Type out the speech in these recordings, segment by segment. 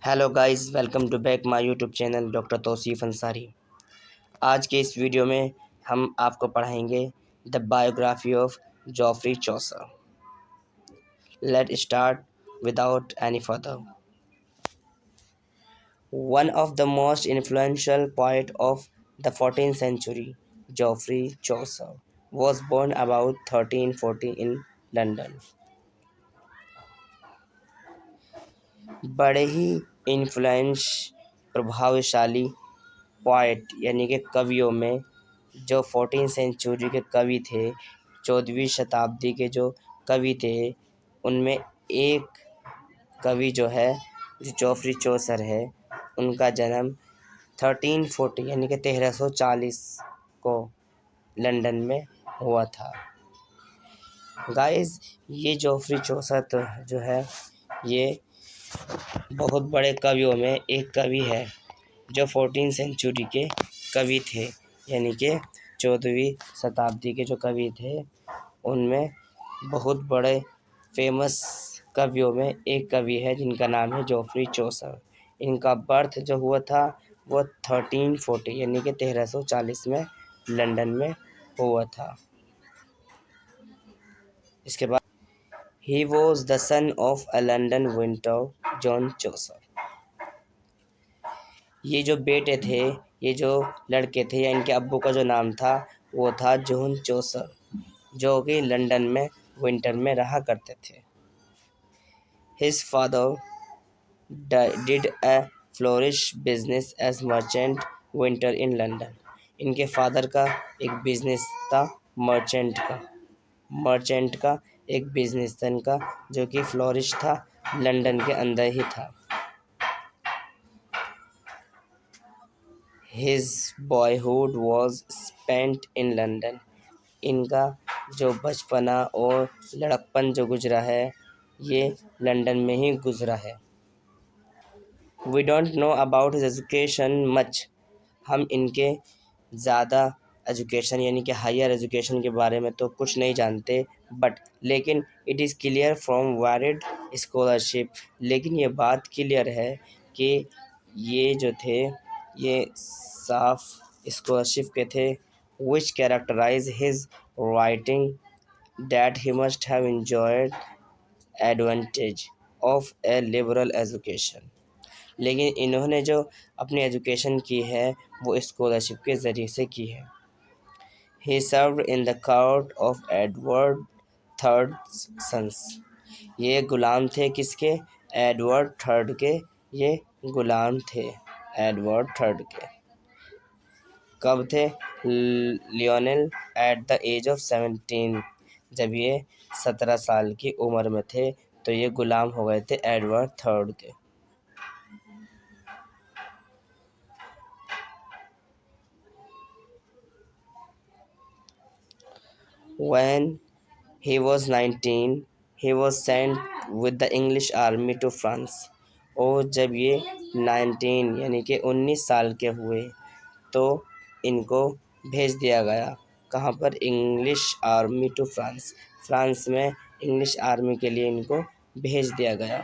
Hello guys, welcome to back my YouTube channel doctor Tausif Ansari. आज के इस वीडियो में हम आपको पढ़ाएंगे the biography of Geoffrey Chaucer. Let start without any further. One of the most influential poet of the 14th century, Geoffrey Chaucer was born about 1340 in London. बड़े ही इन्फ्लुएंस प्रभावशाली पोएट यानी कि कवियों में जो 14th सेंचुरी के कवि थे, 14वीं शताब्दी के जो कवि थे, उनमें एक कवि जो है जो जॉफ्री चौसर है, उनका जन्म 1340 यानी कि 1340 को लंदन में हुआ था। गाइस, ये जॉफ्री चौसर तो जो है ये बहुत बड़े कवियों में एक कवि है जो 14th सेंचुरी के कवि थे, यानी कि 14वीं शताब्दी के जो कवि थे उनमें बहुत बड़े फेमस कवियों में एक कवि है जिनका नाम है जॉफ्री चौसर। इनका बर्थ जो हुआ था वो 1340 यानी कि 1340 में लंदन में हुआ था। इसके बाद ही was the son of a London winter John Chaucer. ये जो बेटे थे, ये जो लड़के थे या इनके अब्बू का जो नाम था वो था जॉन चौसर, जो कि लंदन में विंटर में रहा करते थे। His father did a flourish business as merchant vintner in London. इनके फादर का एक बिजनेस था मर्चेंट का एक बिजनेस था इनका, जो कि फ्लोरिश था, लंदन के अंदर ही था। His boyhood was spent in London. इनका जो बचपना और लड़कपन जो गुजरा है ये लंदन में ही गुजरा है। We don't know about his education much. हम इनके ज़्यादा एजुकेशन यानी कि हायर एजुकेशन के बारे में तो कुछ नहीं जानते, बट लेकिन it is clear from varied scholarship. लेकिन ये बात क्लियर है कि ये जो थे ये साफ स्कॉलरशिप के थे, which characterize his writing that he must have enjoyed advantage of a liberal education। लेकिन इन्होंने जो अपनी एजुकेशन की है वो स्कॉलरशिप के ज़रिए से की है। He served in the court of Edward III sons। ये गुलाम थे किसके? एडवर्ड थर्ड के ये गुलाम थे, एडवर्ड थर्ड के। कब थे? Lionel at the age of 17। जब ये 17 साल की उम्र में थे तो ये गुलाम हो गए थे एडवर्ड थर्ड के। When he was 19, he was sent with the English army to France। और जब ये 19 यानी कि 19 साल के हुए तो इनको भेज दिया गया कहाँ पर? English army to France. France में इंग्लिश आर्मी के लिए इनको भेज दिया गया।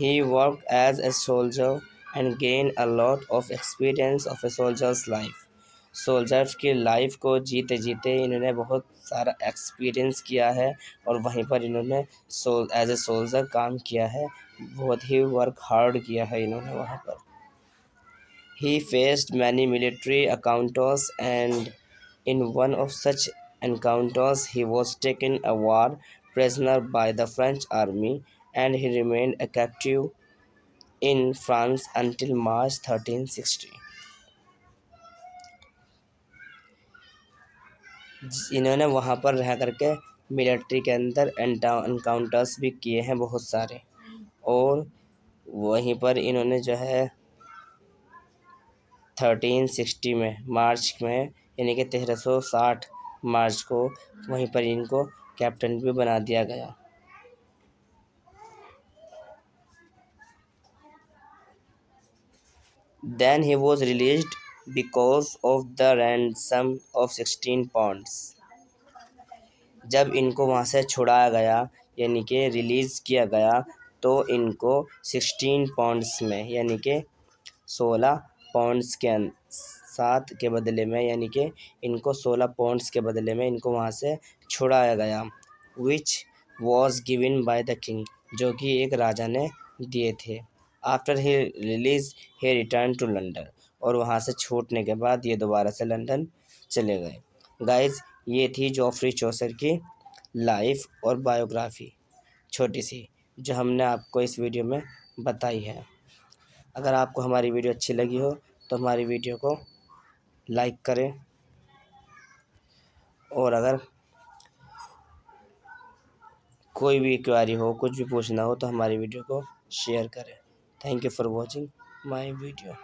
He worked as a soldier and gained a lot of experience of a soldier's life। Soldiers की लाइफ को जीते जीते इन्होंने बहुत सारा एक्सपीरियंस किया है और वहीं पर इन्होंने एज ए सोल्जर काम किया है, बहुत ही वर्क हार्ड किया है इन्होंने वहाँ पर। He faced many military encounters, and in one of such encounters he was taken a war prisoner by the French army, and he remained a captive in France until March 1360। इन्होंने वहाँ पर रह करके मिलिट्री के अंदर encounters भी किए हैं बहुत सारे, और वहीं पर इन्होंने जो है 1360 में मार्च में यानी कि 1360 मार्च को वहीं पर इनको कैप्टन भी बना दिया गया। Then he was released because of the ransom of 16 pounds। जब इनको वहाँ से छुड़ाया गया यानी कि रिलीज़ किया गया तो इनको 16 पाउंड्स में यानी कि 16 पाउंड्स के 7 के बदले में यानी कि इनको 16 पाउंड्स के बदले में इनको वहाँ से छुड़ाया गया, which was given by the king, जो कि एक राजा ने दिए थे। After he release he return to London, और वहाँ से छूटने के बाद ये दोबारा से लंदन चले गए। गाइज, ये थी जॉफ्री चौसर की लाइफ और बायोग्राफी छोटी सी, जो हमने आपको इस वीडियो में बताई है। अगर आपको हमारी वीडियो अच्छी लगी हो तो हमारी वीडियो को लाइक करें, और अगर कोई भी क्वेरी हो, कुछ भी पूछना हो तो हमारी वीडियो को शेयर करें। Thank you for watching my video.